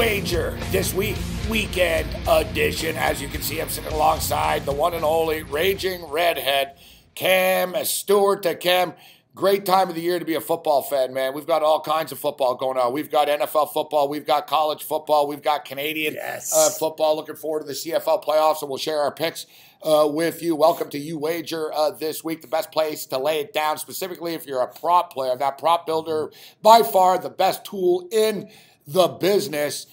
Youwager this weekend edition. As you can see, I'm sitting alongside the one and only Raging Redhead, Cam Stewart. Cam, great time of the year to be a football fan, man. We've got all kinds of football going on. We've got NFL football. We've got college football. We've got Canadian football. Looking forward to the CFL playoffs, and we'll share our picks with you. Welcome to Youwager this week, the best place to lay it down, specifically if you're a prop player. That prop builder, by far the best tool in the business.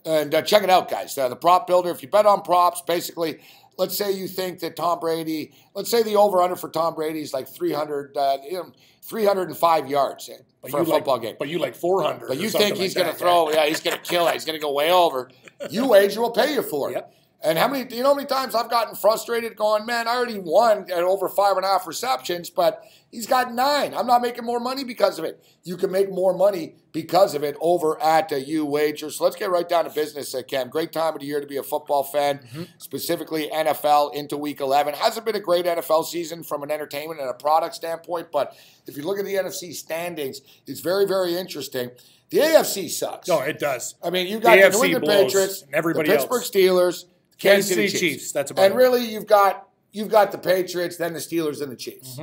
And check it out, guys. The prop builder, if you bet on props, basically, let's say you think that Tom Brady, let's say the over-under for Tom Brady is like 305 yards for a football game. But you like 400. But you think he's going to throw, he's going to kill it. He's going to go way over. Youwager will pay you for it. Yep. And how many times I've gotten frustrated going, man, I already won at over 5.5 receptions, but he's got 9. I'm not making more money because of it. You can make more money because of it over at Youwager. So let's get right down to business, Cam. Great time of the year to be a football fan, specifically NFL into Week 11. Hasn't been a great NFL season from an entertainment and a product standpoint, but if you look at the NFC standings, it's very, very interesting. The AFC sucks. No, it does. I mean, you got the New England Patriots, and everybody the Pittsburgh Steelers, Kansas City Chiefs. That's about it. And really, you've got the Patriots, then the Steelers, and the Chiefs.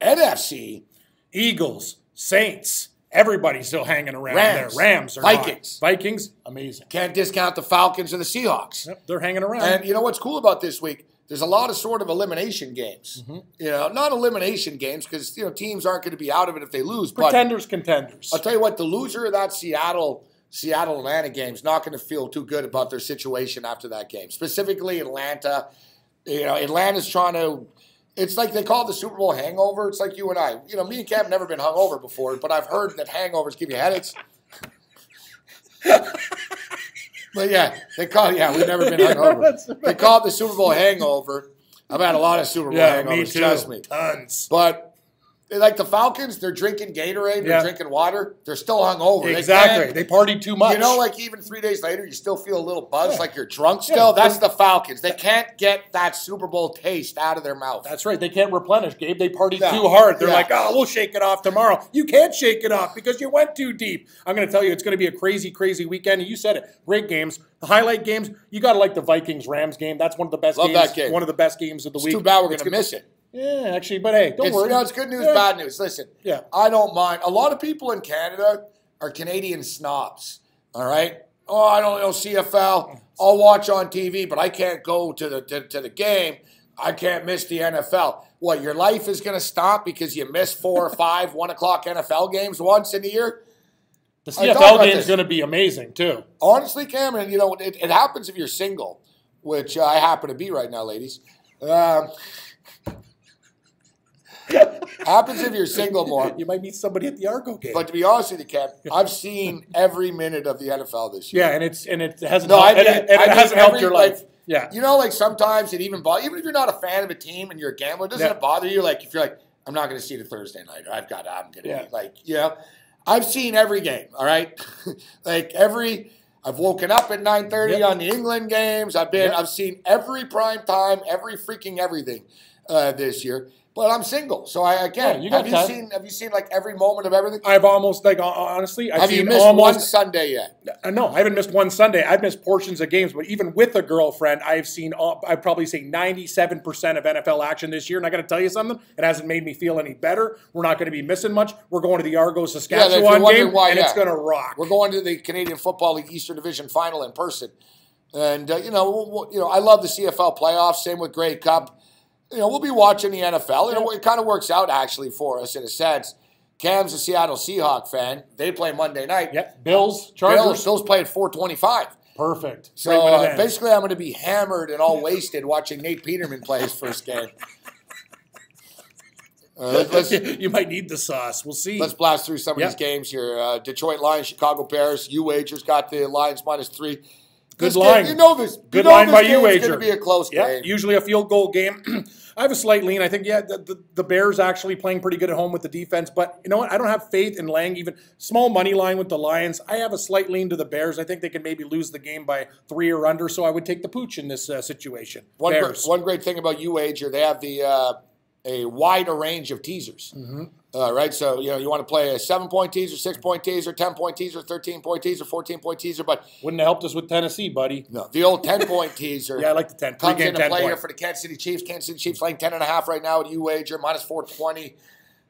NFC, Eagles, Saints, everybody's still hanging around there. Rams are Vikings. Not. Vikings, amazing. Can't discount the Falcons and the Seahawks. Yep, they're hanging around. And you know what's cool about this week? There's a lot of sort of elimination games. Not elimination games because teams aren't going to be out of it if they lose. Pretenders, contenders. I'll tell you what, the loser of that Seattle-Atlanta game is not going to feel too good about their situation after that game. Specifically, Atlanta. Atlanta's trying to. It's like they call it the Super Bowl hangover. It's like you and I. Me and Cam have never been hungover before, but I've heard that hangovers give you headaches. But we've never been hungover. Right. They call it the Super Bowl hangover. I've had a lot of Super Bowl hangovers, me too. trust me. Tons. But like the Falcons, they're drinking Gatorade, they're drinking water, they're still hungover. Exactly. They partied too much. Like even 3 days later, you still feel a little buzz, like you're drunk still. That's the Falcons. They can't get that Super Bowl taste out of their mouth. That's right. They can't replenish, Gabe. They partied too hard. They're like, we'll shake it off tomorrow. You can't shake it off because you went too deep. I'm going to tell you, it's going to be a crazy, crazy weekend. And you said it. Great games. The highlight games, you got to like the Vikings-Rams game. That's one of the best games. Love that game. One of the best games of the week. It's too bad we're going to miss it. Yeah, actually, but hey, don't worry. It's good news, bad news. Listen, I don't mind. A lot of people in Canada are Canadian snobs, all right? Oh, I don't know CFL. I'll watch on TV, but I can't go to the game. I can't miss the NFL. What, your life is going to stop because you miss 4 or 5 1 o'clock NFL games once in a year? The CFL game is going to be amazing, too. Honestly, Cameron, it happens if you're single, which I happen to be right now, ladies. Happens if you're single more. You might meet somebody at the Argo game. But to be honest with you, Kev, I've seen every minute of the NFL this year. Yeah, and it hasn't helped your life. Like sometimes it even if you're not a fan of a team and you're a gambler, doesn't it bother you? Like if you're like, I'm not going to see the Thursday night, or I'm going to I've seen every game. All right, I've woken up at 9:30 on the England games. I've seen every prime time, every freaking everything this year. But I'm single, so have you seen like every moment of everything? I've almost honestly. Have you missed one Sunday yet? No, I haven't missed one Sunday. I've missed portions of games, but even with a girlfriend, I've probably say 97% of NFL action this year. And I got to tell you something, it hasn't made me feel any better. We're not going to be missing much. We're going to the Argo Saskatchewan game, and it's going to rock. We're going to the Canadian Football League Eastern Division Final in person, and I love the CFL playoffs. Same with Grey Cup. We'll be watching the NFL. It kind of works out, actually, for us in a sense. Cam's a Seattle Seahawks fan. They play Monday night. Yep. Bills, Chargers. Bills play at 4:25. Perfect. So basically, I'm going to be hammered and all wasted watching Nate Peterman play his first game. You might need the sauce. We'll see. Let's blast through some of these games here. Detroit Lions, Chicago Bears. Youwager's got the Lions -3. Good line. You know this. Good line by Youwager. It's going to be a close game. Usually a field goal game. I have a slight lean. I think, the Bears actually playing pretty good at home with the defense. But you know what? I don't have faith in laying even small money line with the Lions. I have a slight lean to the Bears. I think they can maybe lose the game by 3 or under. So I would take the pooch in this situation. One great thing about Youwager, they have a wider range of teasers. Right, so you want to play a 7-point teaser, 6-point teaser, 10-point teaser, 13-point teaser, 14-point teaser, but wouldn't have helped us with Tennessee, buddy. no, the old 10-point teaser. Yeah, I like the 10. Comes into 10 play point. here for the Kansas City Chiefs. Kansas City Chiefs laying 10.5 right now at Youwager, minus 420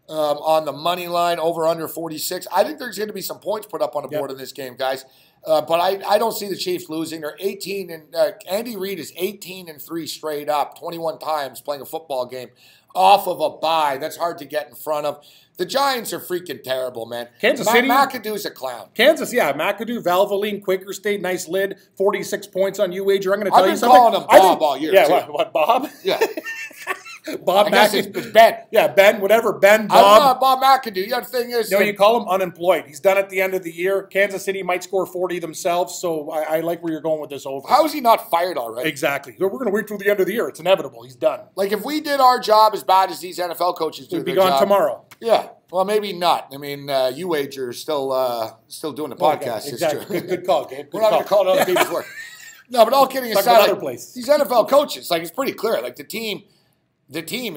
on the money line, over under 46. I think there's going to be some points put up on the board in this game, guys. But I don't see the Chiefs losing. They're 18 and Andy Reid is 18-3 straight up, 21 times playing a football game off of a bye. That's hard to get in front of. The Giants are freaking terrible, man. Kansas City. McAdoo's a clown. Kansas, yeah. McAdoo, Valvoline, Quaker State, nice lid, 46 points on Youwager. I'm going to tell you something. I've been calling him Bob all year, yeah, too. What, Bob? Yeah. Bob I guess McAdoo. it's Ben. Yeah, Ben, whatever. Ben, I Bob. Bob McAdoo. The other thing is... No, you call him unemployed. He's done at the end of the year. Kansas City might score 40 themselves, so I like where you're going with this over. How is he not fired already? Exactly. We're going to wait till the end of the year. It's inevitable. He's done. Like, if we did our job as bad as these NFL coaches do He'd be their gone job, tomorrow. Yeah. Well, maybe not. I mean, Youwager is still doing the podcast. Okay, exactly. Good call, Gabe. We're not going to call it other people's work. No, but all kidding aside, these NFL coaches, like, it's pretty clear. Like, the team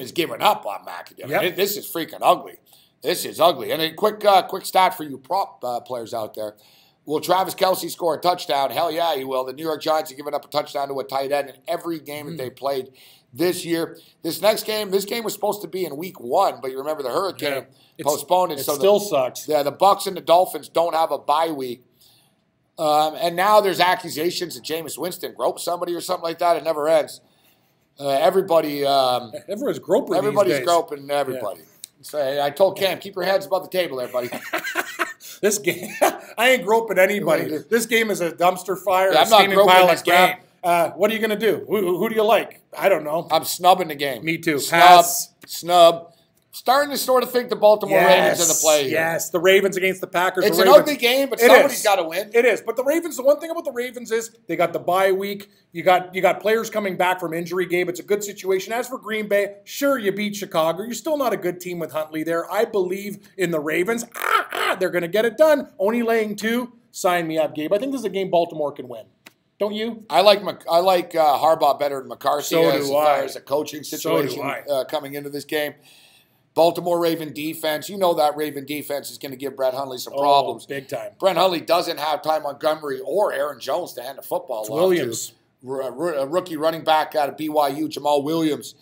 is giving up on McAdoo. Yep. This is freaking ugly. This is ugly. And a quick stat for you prop players out there. Will Travis Kelce score a touchdown? Hell yeah, he will. The New York Giants have given up a touchdown to a tight end in every game that they played this year. This game was supposed to be in week 1, but you remember the hurricane postponed it. It still sucks. Yeah, the Bucs and the Dolphins don't have a bye week. And now there's accusations that Jameis Winston groped somebody or something like that. It never ends. Everybody's groping. Everybody's groping everybody. Yeah. So I told Cam, keep your heads above the table there, buddy. This game, I ain't groping anybody. This game is a dumpster fire. Yeah, I'm not groping this game. What are you going to do? Who do you like? I don't know. I'm snubbing the game. Me too. Snub. Starting to sort of think the Baltimore Ravens are the play here. Yes, the Ravens against the Packers. It's an ugly game, but somebody's got to win. It is. But the Ravens, the one thing about the Ravens is they got the bye week. You got players coming back from injury, Gabe. It's a good situation. As for Green Bay, sure, you beat Chicago. You're still not a good team with Huntley there. I believe in the Ravens. They're going to get it done. Only laying 2. Sign me up, Gabe. I think this is a game Baltimore can win. Don't you? I like Harbaugh better than McCarthy as far as a coaching situation coming into this game. Baltimore Raven defense. You know that Raven defense is going to give Brett Hundley some problems. Big time. Brett Hundley doesn't have Ty Montgomery or Aaron Jones to hand the football off Williams. A rookie running back out of BYU, Jamal Williams,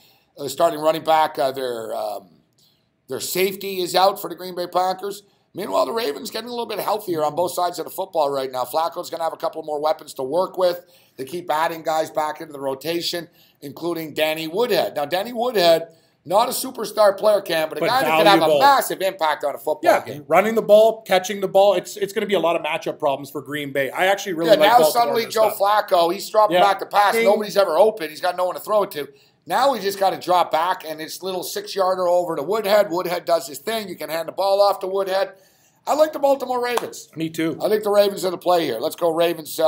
starting running back. Their safety is out for the Green Bay Packers. Meanwhile, the Ravens getting a little bit healthier on both sides of the football right now. Flacco's going to have a couple more weapons to work with. They keep adding guys back into the rotation, including Danny Woodhead. Now, Danny Woodhead, not a superstar player, Cam, but a guy that could have a massive impact on a football game. Running the ball, catching the ball. It's going to be a lot of matchup problems for Green Bay. I actually really like now Baltimore suddenly Joe Flacco, he's dropping back the pass. Ding. Nobody's ever open. He's got no one to throw it to. Now he just got to drop back, and it's little 6-yarder over to Woodhead. Woodhead does his thing. You can hand the ball off to Woodhead. I like the Baltimore Ravens. Me too. I think the Ravens are the play here. Let's go Ravens.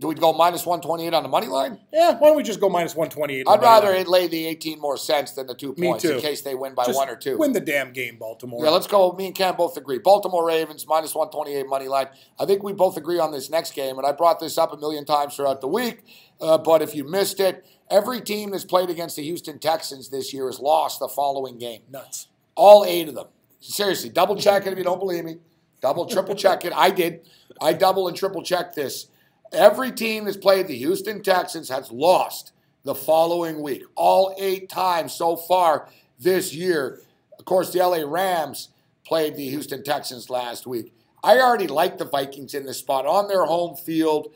Do we go minus 128 on the money line? Yeah, why don't we just go minus 128? I'd rather it lay the 18 more cents than the 2 points in case they win by just 1 or 2. Win the damn game, Baltimore. Yeah, let's go. Me and Cam both agree. Baltimore Ravens, minus 128 money line. I think we both agree on this next game, and I brought this up a million times throughout the week, but if you missed it, every team that's played against the Houston Texans this year has lost the following game. Nuts. All 8 of them. Seriously, double check it if you don't believe me. Double, triple check it. I did. I double and triple checked this. Every team that's played the Houston Texans has lost the following week. All 8 times so far this year. Of course, the LA Rams played the Houston Texans last week. I already like the Vikings in this spot on their home field.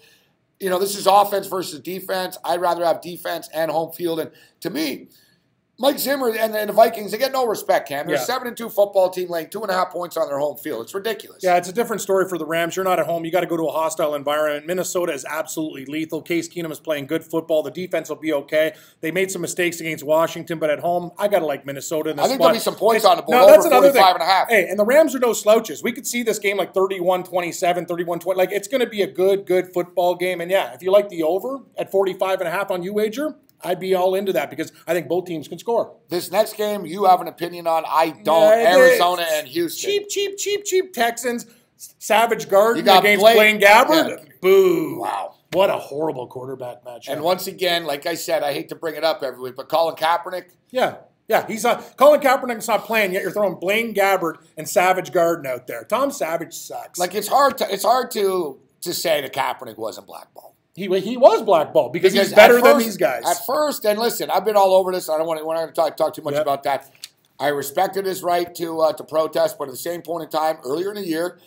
You know, this is offense versus defense. I'd rather have defense and home field. And to me, Mike Zimmer and the Vikings, they get no respect, Cam. They're a 7-2 football team laying 2.5 points on their home field. It's ridiculous. Yeah, it's a different story for the Rams. You're not at home. You got to go to a hostile environment. Minnesota is absolutely lethal. Case Keenum is playing good football. The defense will be okay. They made some mistakes against Washington, but at home, I got to like Minnesota in this I think there'll be some points on the board. No, that's another thing. 45.5. Hey, and the Rams are no slouches. We could see this game like 31-27, 31-20. Like, it's going to be a good football game. And yeah, if you like the over at 45.5 on Youwager, I'd be all into that because I think both teams can score. This next game, you have an opinion on. I don't. Arizona and Houston. Cheap Texans. Savage Garden against Blaine Gabbert. Yeah. Boo. Wow. What a horrible quarterback matchup. And once again, like I said, I hate to bring it up every week, but Colin Kaepernick. Yeah, Yeah, he's not. Colin Kaepernick's not playing yet. You're throwing Blaine Gabbert and Savage Garden out there. Tom Savage sucks. Like it's hard to say that Kaepernick wasn't blackballed. He was blackballed because he's better than these guys. At first, and listen, I've been all over this. I don't want to talk too much about that. I respected his right to protest, but at the same point in time, earlier in the year,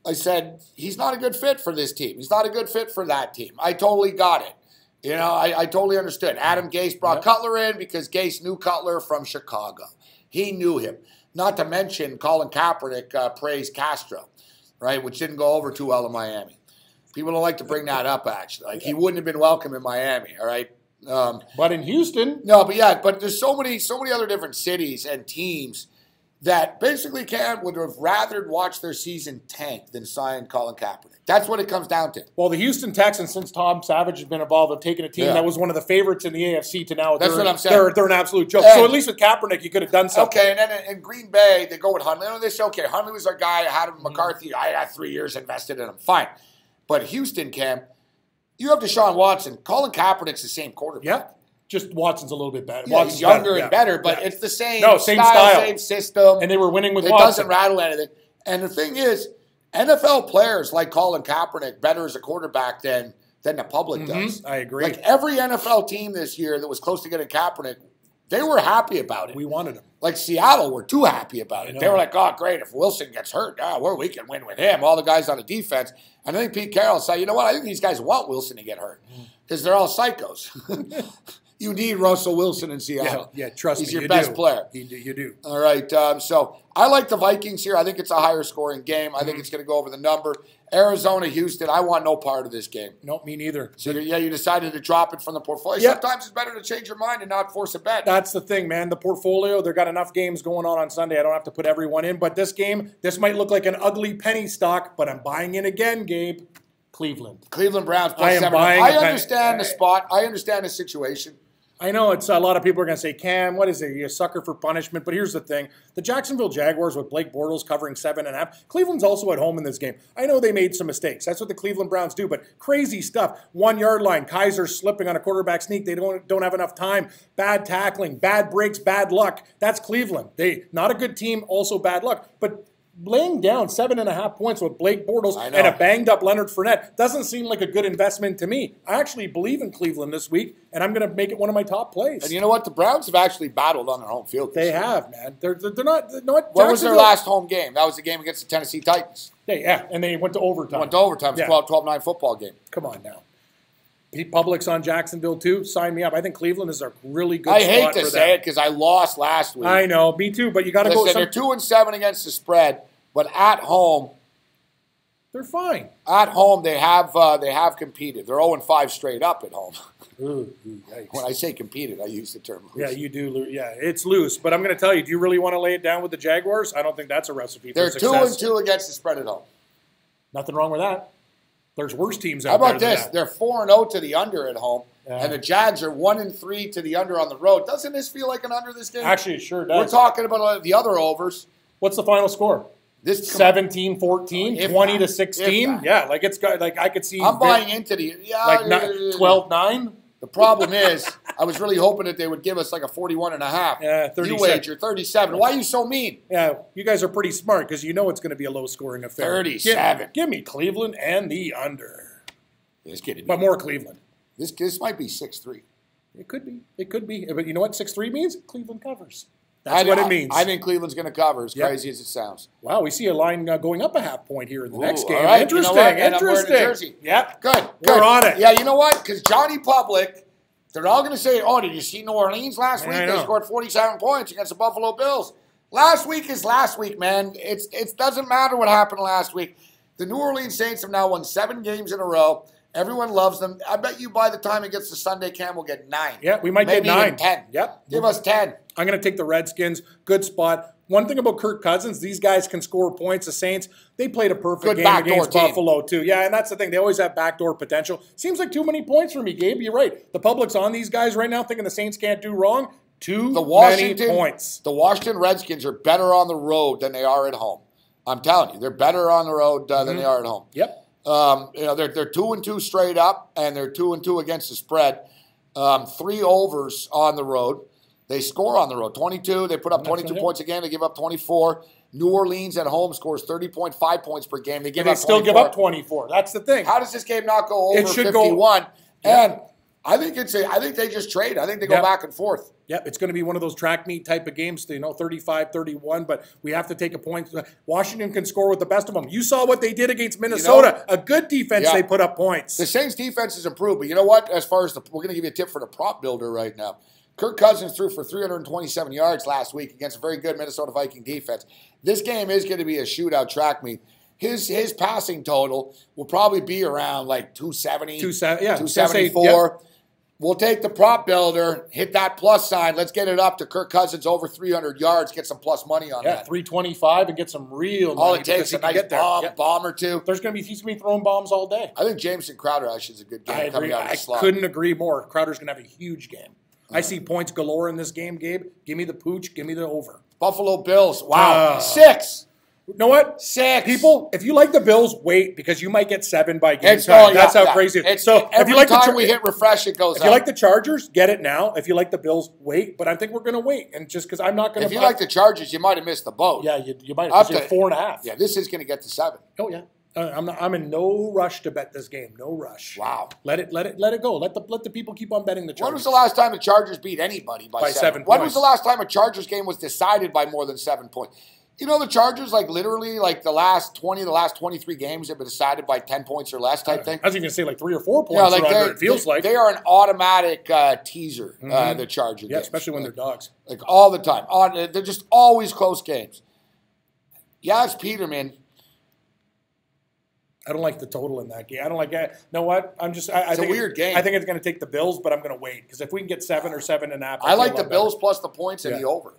I said he's not a good fit for this team. He's not a good fit for that team. I totally got it. You know, I totally understood. Adam Gase brought Cutler in because Gase knew Cutler from Chicago. He knew him. Not to mention Colin Kaepernick praised Castro, right, which didn't go over too well in Miami. People don't like to bring that up, actually. Like, he wouldn't have been welcome in Miami, all right? But in Houston. No, but there's so many other different cities and teams that basically would have rather watched their season tank than sign Colin Kaepernick. That's what it comes down to. Well, the Houston Texans, since Tom Savage has been involved, have taken a team that was one of the favorites in the AFC to now. That's what I'm saying. They're an absolute joke. So at least with Kaepernick, you could have done something. Okay, and then in Green Bay, they go with Hundley. They say, okay, Hundley was our guy. I had him McCarthy. I had 3 years invested in him. Fine. But Houston, Cam, you have Deshaun Watson. Colin Kaepernick's the same quarterback. Yeah. Just Watson's a little bit better. Yeah, he's younger and better, but it's the same same style, same system. And they were winning with Watson. It doesn't rattle anything. And the thing is, NFL players like Colin Kaepernick better as a quarterback than the public does. I agree. Like every NFL team this year that was close to getting Kaepernick, they were happy about it. We wanted him. Like Seattle were too happy about it. They were like, oh, great, if Wilson gets hurt, we can win with him. All the guys on the defense. And I think Pete Carroll said, you know what, I think these guys want Wilson to get hurt because they're all psychos. You need Russell Wilson in Seattle. Yeah, trust me. He's your best player. You do. All right. So I like the Vikings here. I think it's a higher scoring game. I think it's going to go over the number. Arizona, Houston, I want no part of this game. Nope, me neither. So, you decided to drop it from the portfolio. Yep. Sometimes it's better to change your mind and not force a bet. That's the thing, man. The portfolio, they've got enough games going on Sunday. I don't have to put everyone in. But this game, this might look like an ugly penny stock, but I'm buying in again, Gabe. Cleveland Browns plus 7. I understand the spot. I understand the situation. I know it's a lot of people are going to say, Cam, what is it? You're a sucker for punishment. But here's the thing. The Jacksonville Jaguars with Blake Bortles covering 7.5. Cleveland's also at home in this game. I know they made some mistakes. That's what the Cleveland Browns do. But crazy stuff. 1 yard line. Kaiser slipping on a quarterback sneak. They don't have enough time. Bad tackling. Bad breaks. Bad luck. That's Cleveland. Not a good team. Also bad luck. But laying down 7.5 points with Blake Bortles and a banged-up Leonard Fournette doesn't seem like a good investment to me. I actually believe in Cleveland this week, and I'm going to make it one of my top plays. And you know what? The Browns have actually battled on their home field. They have, man. They're not. What was their last home game? That was the game against the Tennessee Titans. And they went to overtime. It was a 12-9 football game. Come on now. Pete Public's on Jacksonville, too. Sign me up. I think Cleveland is a really good spot for them. I hate to say it because I lost last week. I know. Me too. But you got to go. They're 2-7 against the spread. But at home, they're fine. At home, they have competed. They're 0-5 straight up at home. Ooh, when I say competed, I use the term loose. Yeah, you do. Yeah, it's loose. But I'm going to tell you, do you really want to lay it down with the Jaguars? I don't think that's a recipe for success. They're 2-2 against the spread at home. Nothing wrong with that. There's worse teams out there. How about this? They're 4-0 to the under at home, and the Jags are 1-3 to the under on the road. Doesn't this feel like an under this game? Actually, it sure does. We're talking about the other overs. What's the final score? 17-14, 20-16. Yeah, like it's got I could see. I'm buying into the 12-9. The problem is, I was really hoping that they would give us like a 41.5. Yeah, 37. You wager 37. Why are you so mean? Yeah, you guys are pretty smart because you know it's going to be a low-scoring affair. 37. Give me Cleveland and the under. But more Cleveland. This might be 6-3. It could be. But you know what 6-3 means? Cleveland covers. That's what it means. I think Cleveland's going to cover, as crazy as it sounds. Wow, we see a line going up a half point here in the next game. Right. Interesting. You know interesting. Yeah, good. We're on it. Yeah, you know what? Because Johnny Public, they're all going to say, "Oh, did you see New Orleans last week? They scored 47 points against the Buffalo Bills." Last week is last week, man. It doesn't matter what happened last week. The New Orleans Saints have now won 7 games in a row. Everyone loves them. I bet you by the time it gets to Sunday, Cam will get 9. Yeah, we might get 9. Even 10. Yep. Give us 10. I'm going to take the Redskins. Good spot. One thing about Kirk Cousins, these guys can score points. The Saints, they played a perfect game against Buffalo, too. Yeah, and that's the thing. They always have backdoor potential. Seems like too many points for me, Gabe. You're right. The public's on these guys right now thinking the Saints can't do wrong. Too many points. The Washington Redskins are better on the road than they are at home. I'm telling you, they're better on the road than they are at home. Yep. They're 2-2 straight up, and they're 2-2 against the spread. 3 overs on the road. They score on the road. 22. They put up 22 points a game. They give up 24. New Orleans at home scores 30.5 points per game. They still give up 24. That's the thing. How does this game not go over 51? And I think they just trade. I think they go back and forth. Yep, it's going to be one of those track meet type of games, 35-31, but we have to take a point. Washington can score with the best of them. You saw what they did against Minnesota. A good defense, they put up points. The Saints' defense has improved, but you know what? As far as we're going to give you a tip for the prop builder right now. Kirk Cousins threw for 327 yards last week against a very good Minnesota Viking defense. This game is going to be a shootout track meet. His passing total will probably be around like 270, 274. We'll take the prop builder, hit that plus sign. Let's get it up to Kirk Cousins over 300 yards, get some plus money on that. 325 and get some real money. All it takes is a nice bomb or two. He's going to be throwing bombs all day. I think Jameson Crowder actually is a good game coming out of the slot. I couldn't agree more. Crowder's going to have a huge game. I see points galore in this game, Gabe. Give me the pooch. Give me the over. Buffalo Bills. Wow. 6. You know what? 6. People, if you like the Bills, wait, because you might get 7 by game time. That's how crazy it is. So every time we hit refresh, it goes up. If you like the Chargers, get it now. If you like the Bills, wait. But I think we're going to wait. And just because I'm not going to. If you like the Chargers, you might have missed the boat. Yeah, you might have. Because you're 4.5. Yeah, this is going to get to 7. Oh, yeah. I'm in no rush to bet this game. No rush. Wow. Let it go. Let the people keep on betting the Chargers. When was the last time the Chargers beat anybody by 7 points? When was the last time a Chargers game was decided by more than 7 points? You know, the Chargers, literally, the last 23 games have been decided by 10 points or less type thing. I was even going to say 3 or 4 points or under, it feels like. They are an automatic teaser, the Chargers. Yeah, especially when they're dogs. All the time. They're just always close games. Yeah, it's Peterman. I don't like the total in that game. I don't like it. You know what? It's a weird game. I think it's going to take the Bills, but I'm going to wait. Because if we can get 7 or 7.5, I like the Bills plus the points and the over.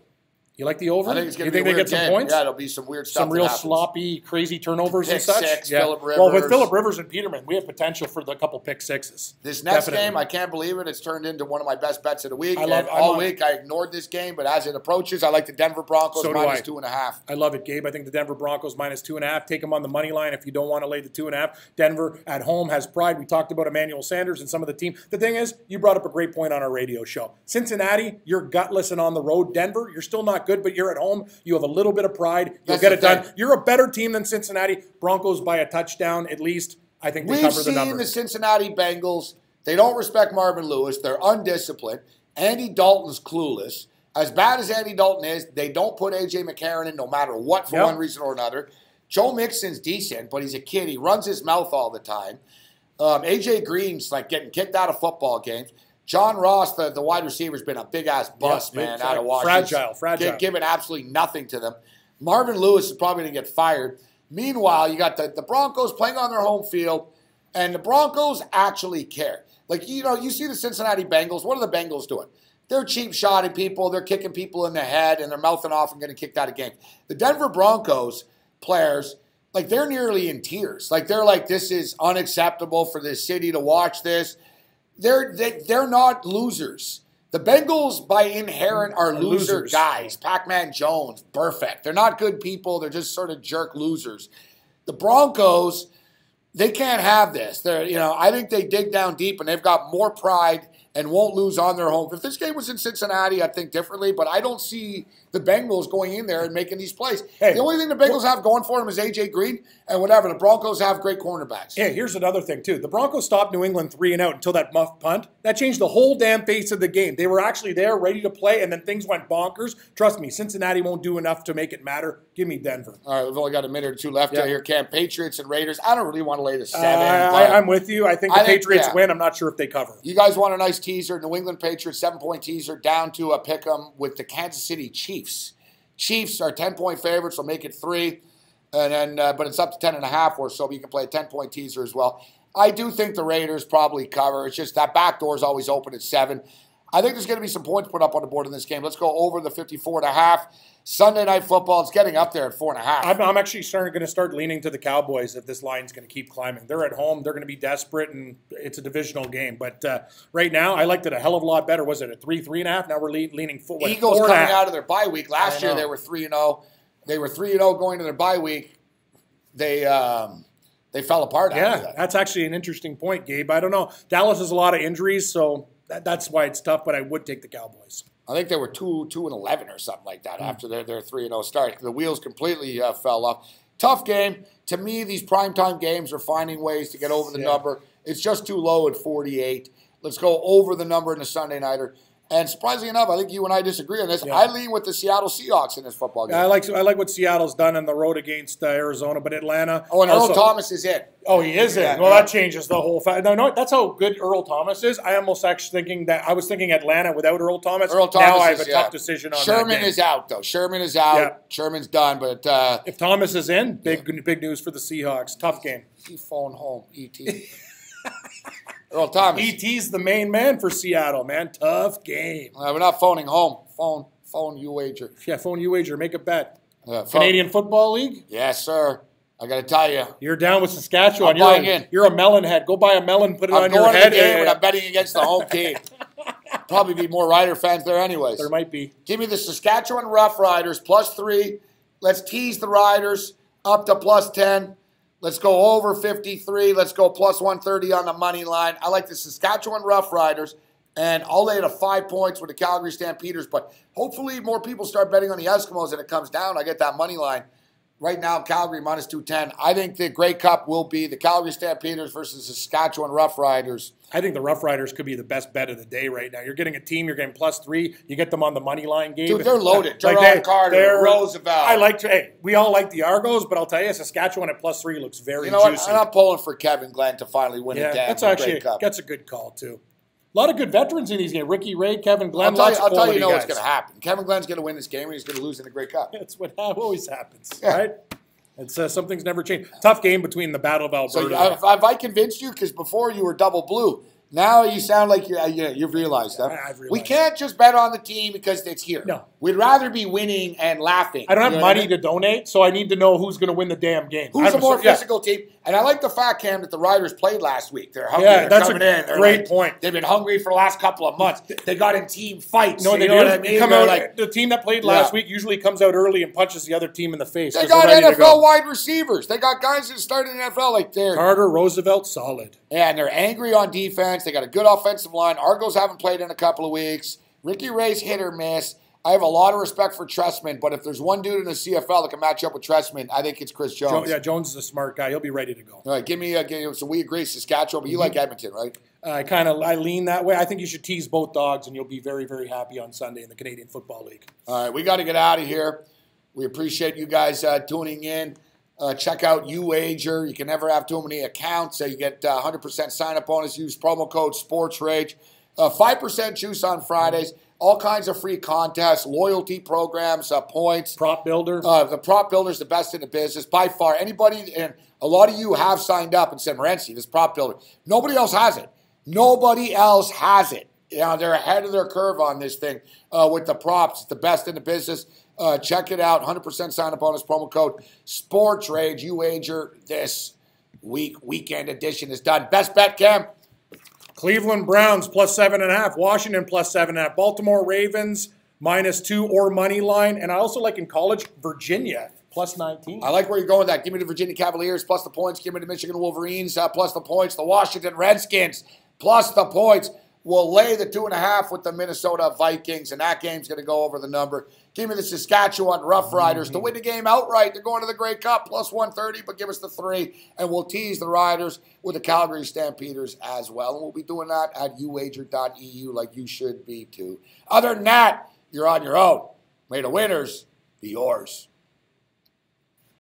You like the over? I think it's going to be a weird game. Some points? Yeah, it'll be some weird stuff. Some real sloppy, crazy turnovers and such. Six, Phillip Rivers. Well, with Phillip Rivers and Peterman, we have potential for the couple pick sixes. This next game, I can't believe it. It's turned into one of my best bets of the week. All week, I ignored this game, but as it approaches, I like the Denver Broncos minus 2.5. I love it, Gabe. I think the Denver Broncos minus 2.5. Take them on the money line if you don't want to lay the 2.5. Denver at home has pride. We talked about Emmanuel Sanders and some of the team. The thing is, you brought up a great point on our radio show. Cincinnati, you're gutless and on the road. Denver, you're still not good, but you're at home. You have a little bit of pride. You'll get it done. You're a better team than Cincinnati. Broncos by a touchdown at least. I think they cover the numbers. We've seen the Cincinnati Bengals. They don't respect Marvin Lewis. They're undisciplined. Andy Dalton's clueless. As bad as Andy Dalton is, they don't put A.J. McCarron in no matter what for one reason or another. Joe Mixon's decent, but he's a kid. He runs his mouth all the time. A.J. Green's getting kicked out of football games. John Ross, the wide receiver, has been a big-ass bust, man, out of Washington. Fragile. Giving absolutely nothing to them. Marvin Lewis is probably going to get fired. Meanwhile, you got the Broncos playing on their home field, and the Broncos actually care. You see the Cincinnati Bengals. What are the Bengals doing? They're cheap-shotting people. They're kicking people in the head, and they're mouthing off and getting kicked out of games. The Denver Broncos players, they're nearly in tears. They're like, this is unacceptable for this city to watch this. They're not losers. The Bengals, by inherent, are loser guys. Pac-Man Jones, perfect. They're not good people. They're just sort of jerk losers. The Broncos, they can't have this. I think they dig down deep, and they've got more pride and won't lose on their home. If this game was in Cincinnati, I'd think differently, but I don't see the Bengals going in there and making these plays. Hey, the only thing the Bengals have going for them is A.J. Green and whatever. The Broncos have great cornerbacks. Hey, here's another thing, too. The Broncos stopped New England 3-and-out until that muff punt. That changed the whole damn face of the game. They were actually there, ready to play, and then things went bonkers. Trust me, Cincinnati won't do enough to make it matter. Give me Denver. All right, we've only got a minute or two left here, Cam. Patriots and Raiders. I don't really want to lay the 7. I'm with you. I think the Patriots win. I'm not sure if they cover. You guys want a nice teaser? New England Patriots 7-point teaser down to a pick 'em with the Kansas City Chiefs. Chiefs are 10-point favorites. They'll make it 3. And then, but it's up to 10.5 or so. But you can play a 10-point teaser as well. I do think the Raiders probably cover. It's just that back door is always open at 7. I think there's going to be some points put up on the board in this game. Let's go over the 54.5. Sunday Night Football, it's getting up there at 4.5. I'm actually going to start leaning to the Cowboys if this line's going to keep climbing. They're at home. They're going to be desperate, and it's a divisional game. But right now, I liked it a hell of a lot better. Was it at 3.5? Now we're leaning forward. Eagles coming out of their bye week. Last year, they were 3-0. They were 3-0 going to their bye week. They fell apart after that. That's actually an interesting point, Gabe. I don't know. Dallas has a lot of injuries, so that's why it's tough, but I would take the Cowboys. I think they were 2-11 or something like that after their 3-0 start. The wheels completely fell off. Tough game. To me, these primetime games are finding ways to get over the number. It's just too low at 48. Let's go over the number in the Sunday nighter. And surprisingly enough, I think you and I disagree on this. Yeah. I lean with the Seattle Seahawks in this football game. I like what Seattle's done on the road against Arizona, but Atlanta. Oh, and Earl Thomas is in. Oh, he is in. Well, that changes the whole fact. No, that's how good Earl Thomas is. I almost actually thinking Atlanta without Earl Thomas. Earl Thomas now I have a tough decision on Sherman that game. is out, though. Sherman is out. Yeah. Sherman's done. But if Thomas is in, big news for the Seahawks. Tough game. He phone home, E.T. Earl Thomas. E.T.'s the main man for Seattle, man. Tough game. We're not phoning home. Phone Youwager. Yeah, phone Youwager. Make a bet. Canadian Football League? Yes, sir. I got to tell you. You're down with Saskatchewan. I'm you're a melon head. Go buy a melon, put it on your head. I'm going to the game, and I'm betting against the home team. Probably be more Rider fans there anyways. There might be. Give me the Saskatchewan Roughriders, +3. Let's tease the Riders up to +10. Let's go over 53. Let's go +130 on the money line. I like the Saskatchewan Roughriders, and I'll lay it at 5 points with the Calgary Stampeders. But hopefully more people start betting on the Eskimos and it comes down. I get that money line. Right now, Calgary -210. I think the Grey Cup will be the Calgary Stampeders versus the Saskatchewan Roughriders. I think the Roughriders could be the best bet of the day right now. You're getting a team, you're getting +3. You get them on the money line game. Dude, they're loaded. Gerard Carter, Roosevelt. We all like the Argos, but I'll tell you, Saskatchewan at +3 looks very juicy. What? I'm not pulling for Kevin Glenn to finally win a damn Grey Cup. That's a good call, too. A lot of good veterans in these games. Ricky Ray, Kevin Glenn, I'll tell you what's going to happen. Kevin Glenn's going to win this game, and he's going to lose in the Grey Cup. That's what always happens, right? It's something's never changed. Tough game between the Battle of Alberta. So have I convinced you? Because before you were double blue. Now you sound like you've realized that. I've realized. We can't just bet on the team because it's here. No. We'd rather be winning and laughing. I don't have money to donate, so I need to know who's going to win the damn game. Who's a more physical team? And I like the fact, Cam, that the Riders played last week. They're hungry. Yeah, that's coming in. They're great point. They've been hungry for the last couple of months. They got in team fights. No, you know what I mean? Come out, the team that played last week usually comes out early and punches the other team in the face. They got NFL wide receivers. They got guys that started in the NFL like they're Carter, Roosevelt, solid. Yeah, and they're angry on defense. They got a good offensive line. Argos haven't played in a couple of weeks. Ricky Ray's hit or miss. I have a lot of respect for Trestman, but if there's one dude in the CFL that can match up with Trestman, I think it's Chris Jones. Jones is a smart guy. He'll be ready to go. All right, give me a game. So we agree, Saskatchewan, but you like Edmonton, right? I lean that way. I think you should tease both dogs, and you'll be very, very happy on Sunday in the Canadian Football League. All right, we got to get out of here. We appreciate you guys tuning in. Check out Youwager. You can never have too many accounts. You get 100% sign-up bonus. Use promo code SPORTSRAGE. 5% juice on Fridays. All kinds of free contests, loyalty programs, points. Prop builder. The prop builder is the best in the business by far. Anybody, and a lot of you have signed up and said, Morency, this prop builder. Nobody else has it. Nobody else has it. They're ahead of their curve on this thing with the props. It's the best in the business. Check it out. 100% sign-up bonus, promo code SPORTSRAGE. Youwager this weekend edition is done. Best bet, Cam? Cleveland Browns +7.5. Washington +7.5. Baltimore Ravens -2 or money line. And I also like in college, Virginia +19. I like where you're going with that. Give me the Virginia Cavaliers plus the points. Give me the Michigan Wolverines plus the points. The Washington Redskins plus the points. We'll lay the 2.5 with the Minnesota Vikings, and that game's going to go over the number. Give me the Saskatchewan Roughriders to win the game outright. They're going to the Grey Cup +130, but give us the 3, and we'll tease the Riders with the Calgary Stampeders as well. And we'll be doing that at Youwager.eu like you should be too. Other than that, you're on your own. May the winners be yours.